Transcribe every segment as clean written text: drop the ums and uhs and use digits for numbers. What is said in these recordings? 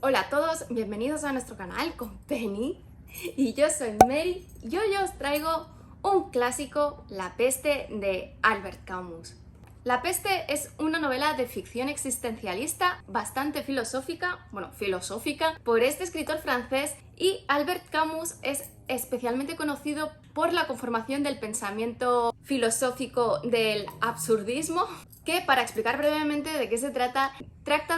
Hola a todos, bienvenidos a nuestro canal con Penny y yo soy Mary y hoy os traigo un clásico, La peste de Albert Camus. La peste es una novela de ficción existencialista bastante filosófica, por este escritor francés, y Albert Camus es especialmente conocido por la conformación del pensamiento filosófico del absurdismo, que, para explicar brevemente de qué se trata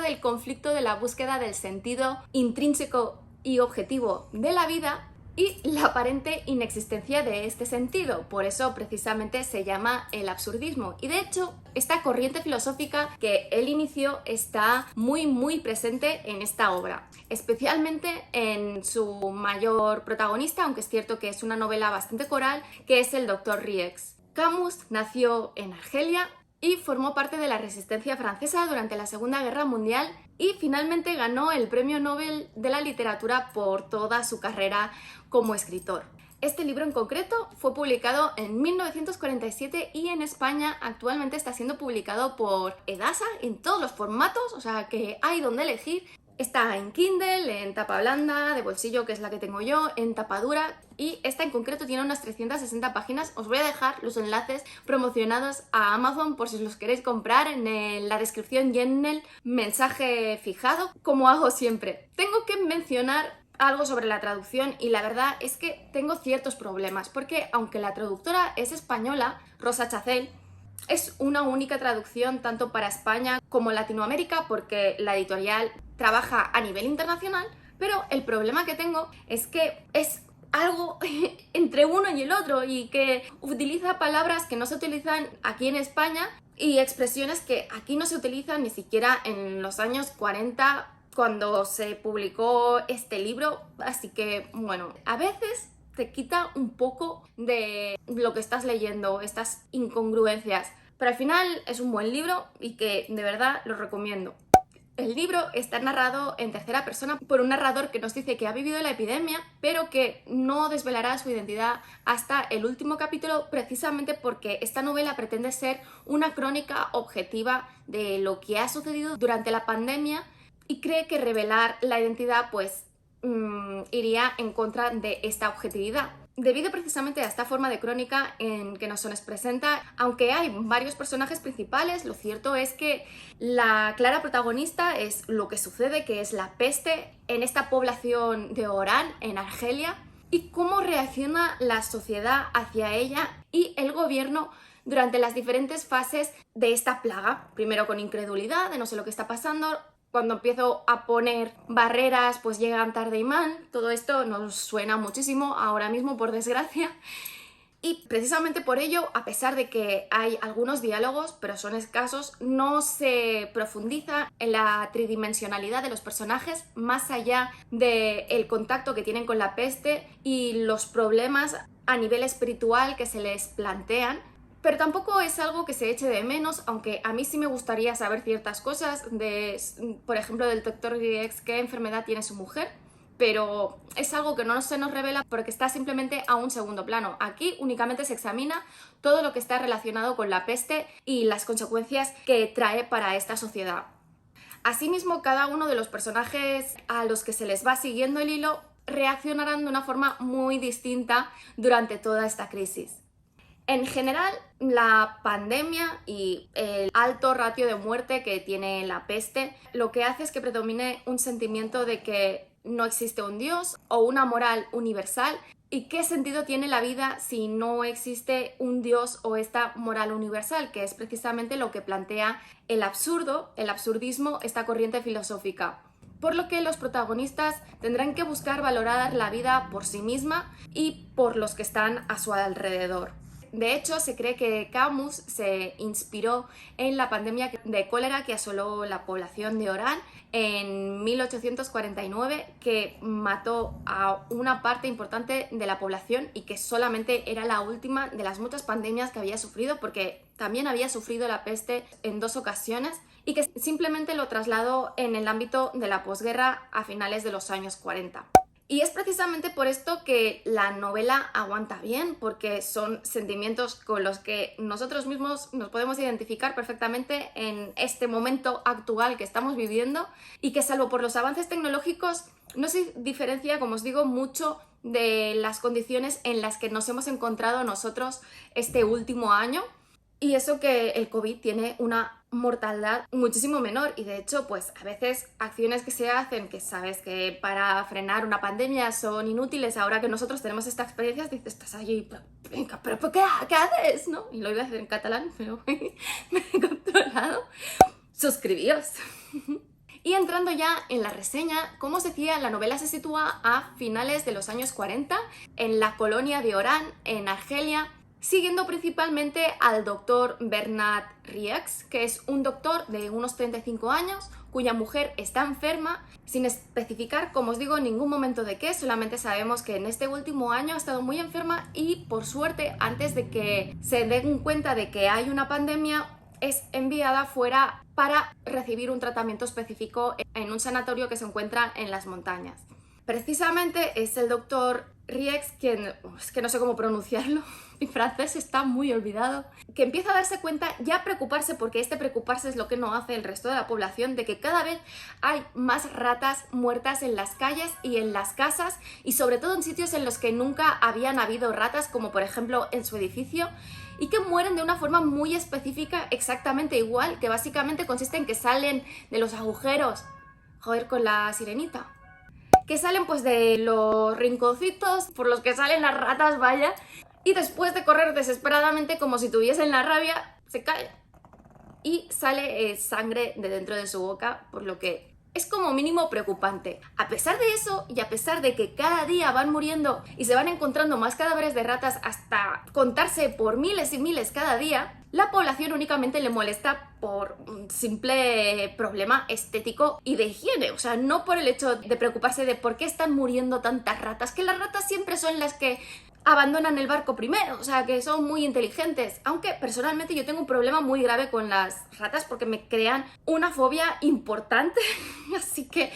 del conflicto de la búsqueda del sentido intrínseco y objetivo de la vida y la aparente inexistencia de este sentido. Por eso precisamente se llama el absurdismo. Y de hecho, esta corriente filosófica que él inició está muy presente en esta obra, especialmente en su mayor protagonista, aunque es cierto que es una novela bastante coral, que es el Dr. Rieux. Camus nació en Argelia y formó parte de la resistencia francesa durante la Segunda Guerra Mundial y finalmente ganó el Premio Nobel de la Literatura por toda su carrera como escritor. Este libro en concreto fue publicado en 1947 y en España actualmente está siendo publicado por Edasa en todos los formatos, o sea que hay donde elegir. Está en Kindle, en tapa blanda, de bolsillo, que es la que tengo yo, en tapa dura, y esta en concreto tiene unas 360 páginas. Os voy a dejar los enlaces promocionados a Amazon por si os los queréis comprar en la descripción y en el mensaje fijado, como hago siempre. Tengo que mencionar algo sobre la traducción y la verdad es que tengo ciertos problemas, porque aunque la traductora es española, Rosa Chacel, es una única traducción tanto para España como Latinoamérica, porque la editorial trabaja a nivel internacional, pero el problema que tengo es que es algo entre uno y el otro y que utiliza palabras que no se utilizan aquí en España y expresiones que aquí no se utilizan ni siquiera en los años 40 cuando se publicó este libro. Así que, bueno, a veces te quita un poco de lo que estás leyendo, estas incongruencias, pero al final es un buen libro y que de verdad lo recomiendo. El libro está narrado en tercera persona por un narrador que nos dice que ha vivido la epidemia, pero que no desvelará su identidad hasta el último capítulo, precisamente porque esta novela pretende ser una crónica objetiva de lo que ha sucedido durante la pandemia y cree que revelar la identidad iría en contra de esta objetividad. Debido precisamente a esta forma de crónica en que nos presenta, aunque hay varios personajes principales, lo cierto es que la clara protagonista es lo que sucede, que es la peste en esta población de Orán, en Argelia, y cómo reacciona la sociedad hacia ella y el gobierno durante las diferentes fases de esta plaga. Primero con incredulidad, de no sé lo que está pasando. Cuando empiezo a poner barreras, pues llegan tarde y mal. Todo esto nos suena muchísimo ahora mismo, por desgracia. Y precisamente por ello, a pesar de que hay algunos diálogos, pero son escasos, no se profundiza en la tridimensionalidad de los personajes, más allá del contacto que tienen con la peste y los problemas a nivel espiritual que se les plantean. Pero tampoco es algo que se eche de menos, aunque a mí sí me gustaría saber ciertas cosas, por ejemplo, del Dr. Rieux, qué enfermedad tiene su mujer, pero es algo que no se nos revela porque está simplemente a un segundo plano. Aquí únicamente se examina todo lo que está relacionado con la peste y las consecuencias que trae para esta sociedad. Asimismo, cada uno de los personajes a los que se les va siguiendo el hilo reaccionarán de una forma muy distinta durante toda esta crisis. En general, la pandemia y el alto ratio de muerte que tiene la peste lo que hace es que predomine un sentimiento de que no existe un Dios o una moral universal. ¿Y qué sentido tiene la vida si no existe un Dios o esta moral universal? Que es precisamente lo que plantea el absurdo, el absurdismo, esta corriente filosófica. Por lo que los protagonistas tendrán que buscar valorar la vida por sí misma y por los que están a su alrededor. De hecho, se cree que Camus se inspiró en la pandemia de cólera que asoló la población de Orán en 1849, que mató a una parte importante de la población y que solamente era la última de las muchas pandemias que había sufrido, porque también había sufrido la peste en 2 ocasiones y que simplemente lo trasladó en el ámbito de la posguerra a finales de los años 40. Y es precisamente por esto que la novela aguanta bien, porque son sentimientos con los que nosotros mismos nos podemos identificar perfectamente en este momento actual que estamos viviendo y que, salvo por los avances tecnológicos, no se diferencia, como os digo, mucho de las condiciones en las que nos hemos encontrado nosotros este último año. Y eso que el COVID tiene una mortalidad muchísimo menor y de hecho pues a veces acciones que se hacen que sabes que para frenar una pandemia son inútiles, ahora que nosotros tenemos esta experiencia dices, estás allí, venga, pero ¿qué haces? ¿No? Y lo iba a hacer en catalán, pero me he controlado. Suscribíos. Y entrando ya en la reseña, como os decía, la novela se sitúa a finales de los años 40 en la colonia de Oran, en Argelia, siguiendo principalmente al doctor Bernard Rieux, que es un doctor de unos 35 años, cuya mujer está enferma, sin especificar, como os digo, en ningún momento de qué, solamente sabemos que en este último año ha estado muy enferma y, por suerte, antes de que se den cuenta de que hay una pandemia, es enviada fuera para recibir un tratamiento específico en un sanatorio que se encuentra en las montañas. Precisamente es el doctor Rieux quien, es que no sé cómo pronunciarlo, mi francés está muy olvidado, que empieza a darse cuenta, ya a preocuparse, porque preocuparse es lo que no hace el resto de la población, de que cada vez hay más ratas muertas en las calles y en las casas, y sobre todo en sitios en los que nunca habían habido ratas, como por ejemplo en su edificio, y que mueren de una forma muy específica, exactamente igual, que básicamente consiste en que salen de los agujeros, joder, con la sirenita, que salen pues de los rinconcitos por los que salen las ratas, vaya, y después de correr desesperadamente como si tuviesen la rabia, se caen y sale sangre de dentro de su boca, por lo que es como mínimo preocupante. A pesar de eso, y a pesar de que cada día van muriendo y se van encontrando más cadáveres de ratas hasta contarse por miles y miles cada día, la población únicamente le molesta por un simple problema estético y de higiene, o sea, no por el hecho de preocuparse de por qué están muriendo tantas ratas, que las ratas siempre son las que abandonan el barco primero, o sea, que son muy inteligentes, aunque personalmente yo tengo un problema muy grave con las ratas porque me crean una fobia importante, así que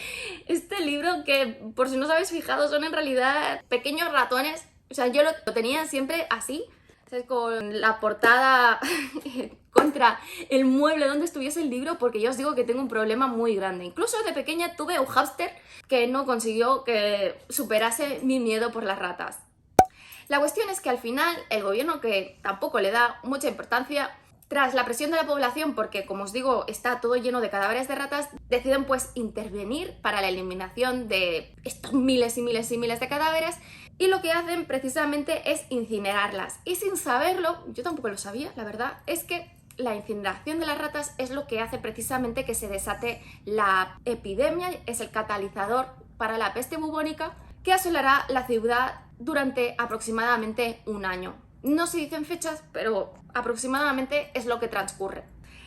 este libro, que por si no os habéis fijado son en realidad pequeños ratones, o sea, yo lo tenía siempre así, ¿sabes? Con la portada contra el mueble donde estuviese el libro, porque yo os digo que tengo un problema muy grande. Incluso de pequeña tuve un hámster que no consiguió que superase mi miedo por las ratas. La cuestión es que al final el gobierno, que tampoco le da mucha importancia, tras la presión de la población, porque como os digo está todo lleno de cadáveres de ratas, deciden pues intervenir para la eliminación de estos miles y miles y miles de cadáveres, y lo que hacen precisamente es incinerarlas. Y sin saberlo, yo tampoco lo sabía, la verdad, es que la incineración de las ratas es lo que hace precisamente que se desate la epidemia, es el catalizador para la peste bubónica que asolará la ciudad durante aproximadamente un año. No se dicen fechas, pero aproximadamente es lo que transcurre.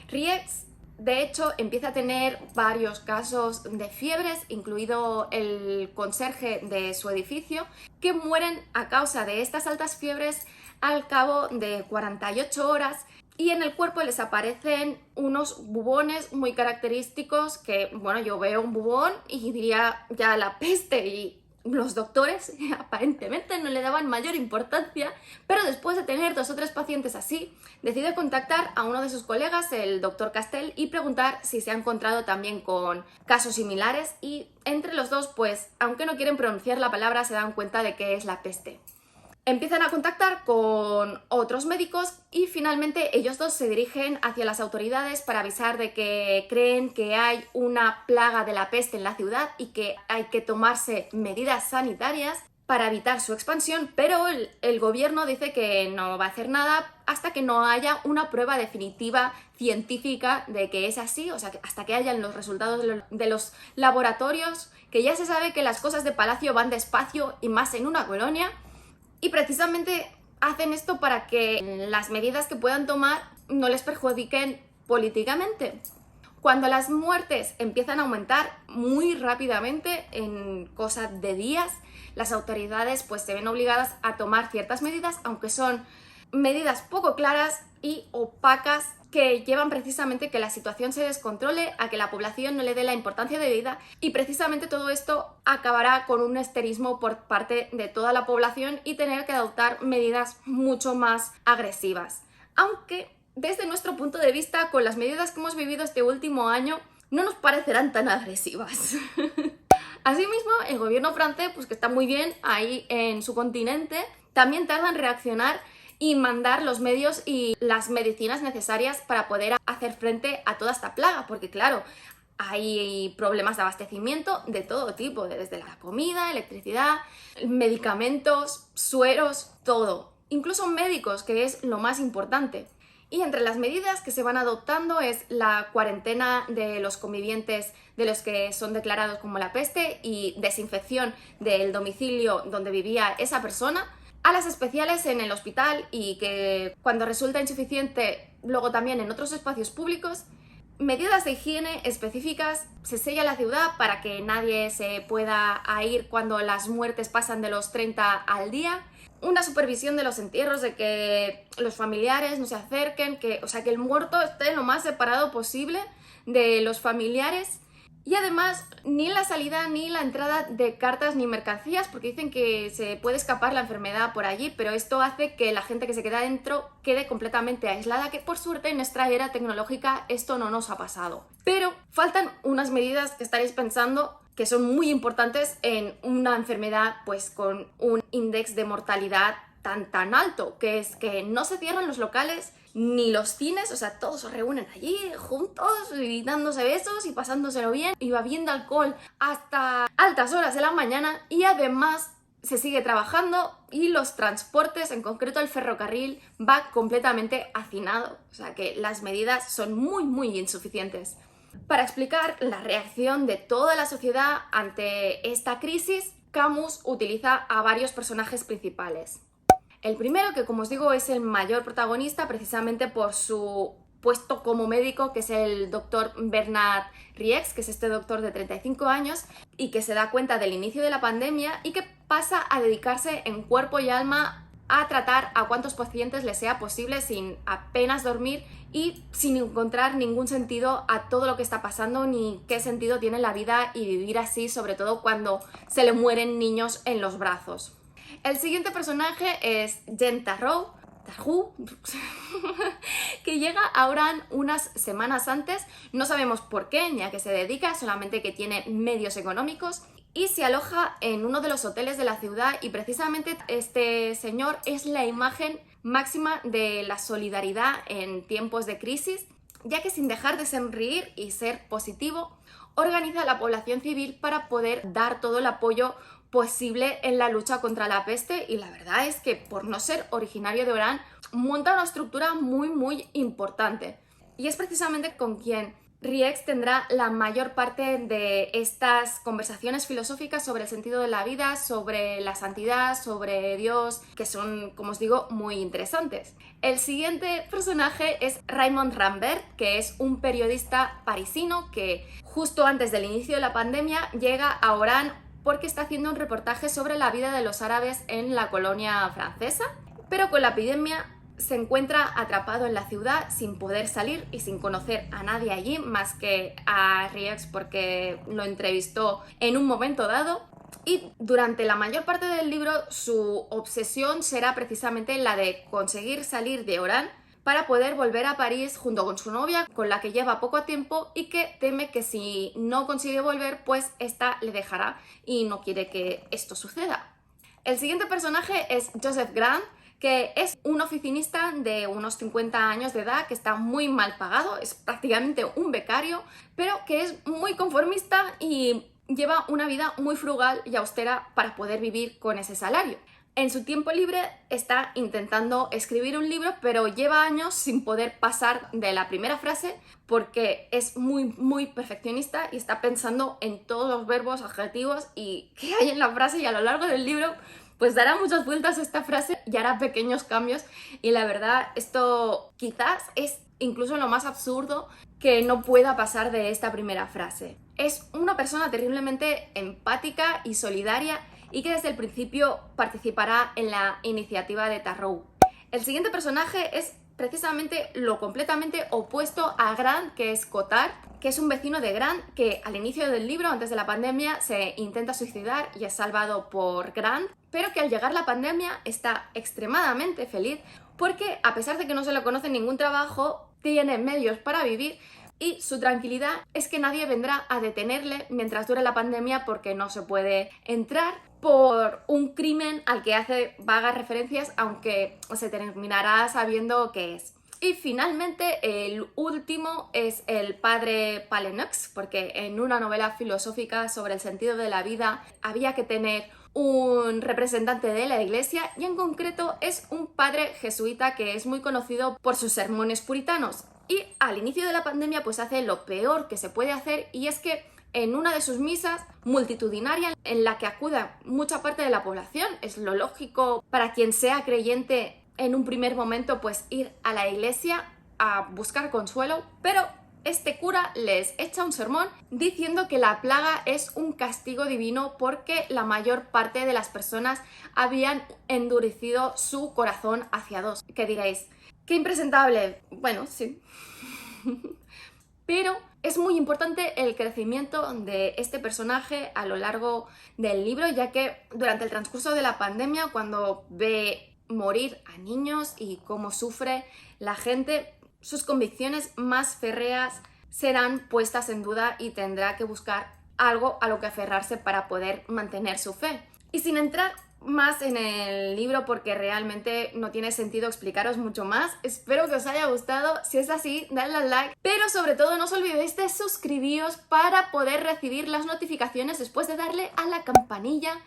Rieux, de hecho, empieza a tener varios casos de fiebres, incluido el conserje de su edificio, que mueren a causa de estas altas fiebres al cabo de 48 horas, y en el cuerpo les aparecen unos bubones muy característicos que, bueno, yo veo un bubón y diría ya la peste, y los doctores aparentemente no le daban mayor importancia, pero después de tener 2 o 3 pacientes así, decide contactar a uno de sus colegas, el doctor Castel, y preguntar si se ha encontrado también con casos similares, y entre los dos, pues, aunque no quieren pronunciar la palabra, se dan cuenta de que es la peste. Empiezan a contactar con otros médicos y finalmente ellos dos se dirigen hacia las autoridades para avisar de que creen que hay una plaga de la peste en la ciudad y que hay que tomarse medidas sanitarias para evitar su expansión, pero el gobierno dice que no va a hacer nada hasta que no haya una prueba definitiva científica de que es así, o sea, que hasta que hayan los resultados de los laboratorios, que ya se sabe que las cosas de Palacio van despacio y más en una colonia. Y precisamente hacen esto para que las medidas que puedan tomar no les perjudiquen políticamente. Cuando las muertes empiezan a aumentar muy rápidamente, en cosa de días, las autoridades pues se ven obligadas a tomar ciertas medidas, aunque son medidas poco claras y opacas que llevan precisamente que la situación se descontrole, a que la población no le dé la importancia de vida, y precisamente todo esto acabará con un esterismo por parte de toda la población y tener que adoptar medidas mucho más agresivas. Aunque desde nuestro punto de vista, con las medidas que hemos vivido este último año, no nos parecerán tan agresivas. Asimismo, el gobierno francés, pues que está muy bien ahí en su continente, también tarda en reaccionar y mandar los medios y las medicinas necesarias para poder hacer frente a toda esta plaga, porque claro, hay problemas de abastecimiento de todo tipo, desde la comida, electricidad, medicamentos, sueros, todo, incluso médicos, que es lo más importante. Y entre las medidas que se van adoptando es la cuarentena de los convivientes de los que son declarados como la peste y desinfección del domicilio donde vivía esa persona, a las especiales en el hospital y que cuando resulta insuficiente luego también en otros espacios públicos, medidas de higiene específicas, se sella la ciudad para que nadie se pueda ir cuando las muertes pasan de los 30 al día, una supervisión de los entierros, de que los familiares no se acerquen, que el muerto esté lo más separado posible de los familiares. Y además, ni la salida ni la entrada de cartas ni mercancías, porque dicen que se puede escapar la enfermedad por allí, pero esto hace que la gente que se queda dentro quede completamente aislada, que por suerte en nuestra era tecnológica esto no nos ha pasado. Pero faltan unas medidas que estaréis pensando que son muy importantes en una enfermedad pues con un índice de mortalidad tan alto, que es que no se cierran los locales ni los cines, todos se reúnen allí juntos y dándose besos y pasándoselo bien y bebiendo alcohol hasta altas horas de la mañana, y además se sigue trabajando y los transportes, en concreto el ferrocarril, va completamente hacinado, que las medidas son muy insuficientes. Para explicar la reacción de toda la sociedad ante esta crisis, Camus utiliza a varios personajes principales. El primero, que como os digo es el mayor protagonista precisamente por su puesto como médico, que es el doctor Bernard Rieix, que es este doctor de 35 años y que se da cuenta del inicio de la pandemia y que pasa a dedicarse en cuerpo y alma a tratar a cuantos pacientes le sea posible sin apenas dormir y sin encontrar ningún sentido a todo lo que está pasando ni qué sentido tiene la vida y vivir así, sobre todo cuando se le mueren niños en los brazos. El siguiente personaje es Jean Tarrou, que llega a Oran unas semanas antes, no sabemos por qué ni a qué se dedica, solamente que tiene medios económicos y se aloja en uno de los hoteles de la ciudad, y precisamente este señor es la imagen máxima de la solidaridad en tiempos de crisis, ya que sin dejar de sonreír y ser positivo, organiza a la población civil para poder dar todo el apoyo posible en la lucha contra la peste, y la verdad es que por no ser originario de Orán monta una estructura muy importante, y es precisamente con quien Rieix tendrá la mayor parte de estas conversaciones filosóficas sobre el sentido de la vida, sobre la santidad, sobre Dios, que son, como os digo, muy interesantes. El siguiente personaje es Raymond Rambert, que es un periodista parisino que justo antes del inicio de la pandemia llega a Orán porque está haciendo un reportaje sobre la vida de los árabes en la colonia francesa, pero con la epidemia se encuentra atrapado en la ciudad sin poder salir y sin conocer a nadie allí más que a Rieix, porque lo entrevistó en un momento dado, y durante la mayor parte del libro su obsesión será precisamente la de conseguir salir de Orán para poder volver a París junto con su novia, con la que lleva poco tiempo y que teme que si no consigue volver, pues esta le dejará y no quiere que esto suceda. El siguiente personaje es Joseph Grant, que es un oficinista de unos 50 años de edad que está muy mal pagado, es prácticamente un becario, pero que es muy conformista y lleva una vida muy frugal y austera para poder vivir con ese salario. En su tiempo libre está intentando escribir un libro, pero lleva años sin poder pasar de la primera frase porque es muy perfeccionista y está pensando en todos los verbos, adjetivos y que hay en la frase, y a lo largo del libro pues dará muchas vueltas a esta frase y hará pequeños cambios, y la verdad esto quizás es incluso lo más absurdo que no pueda pasar de esta primera frase. Es una persona terriblemente empática y solidaria y que desde el principio participará en la iniciativa de Tarrou. El siguiente personaje es precisamente lo completamente opuesto a Grant, que es Cotard, que es un vecino de Grant que al inicio del libro, antes de la pandemia, se intenta suicidar y es salvado por Grant, pero que al llegar la pandemia está extremadamente feliz porque, a pesar de que no se le conoce ningún trabajo, tiene medios para vivir y su tranquilidad es que nadie vendrá a detenerle mientras dure la pandemia porque no se puede entrar por un crimen al que hace vagas referencias, aunque se terminará sabiendo qué es. Y finalmente el último es el padre Palenux, porque en una novela filosófica sobre el sentido de la vida había que tener un representante de la iglesia y en concreto es un padre jesuita que es muy conocido por sus sermones puritanos. Y al inicio de la pandemia pues hace lo peor que se puede hacer, y es que en una de sus misas multitudinaria en la que acuda mucha parte de la población, es lo lógico para quien sea creyente en un primer momento pues ir a la iglesia a buscar consuelo, pero este cura les echa un sermón diciendo que la plaga es un castigo divino porque la mayor parte de las personas habían endurecido su corazón hacia Dios. ¿Qué diréis? ¡Qué impresentable! Bueno, sí. Pero es muy importante el crecimiento de este personaje a lo largo del libro, ya que durante el transcurso de la pandemia, cuando ve morir a niños y cómo sufre la gente, sus convicciones más férreas serán puestas en duda y tendrá que buscar algo a lo que aferrarse para poder mantener su fe. Y sin entrar más en el libro porque realmente no tiene sentido explicaros mucho más, espero que os haya gustado. Si es así, dadle al like, pero sobre todo no os olvidéis de suscribiros para poder recibir las notificaciones después de darle a la campanilla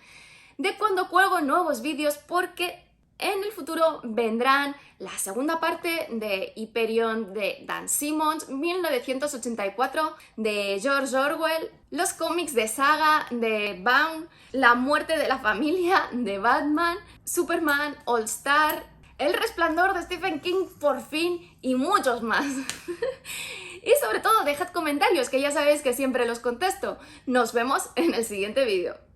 de cuando cuelgo nuevos vídeos, porque en el futuro vendrán la segunda parte de Hyperion de Dan Simmons, 1984 de George Orwell, los cómics de Saga de Baum, La muerte de la familia de Batman, Superman, All Star, El resplandor de Stephen King por fin y muchos más. Y sobre todo dejad comentarios, que ya sabéis que siempre los contesto. Nos vemos en el siguiente vídeo.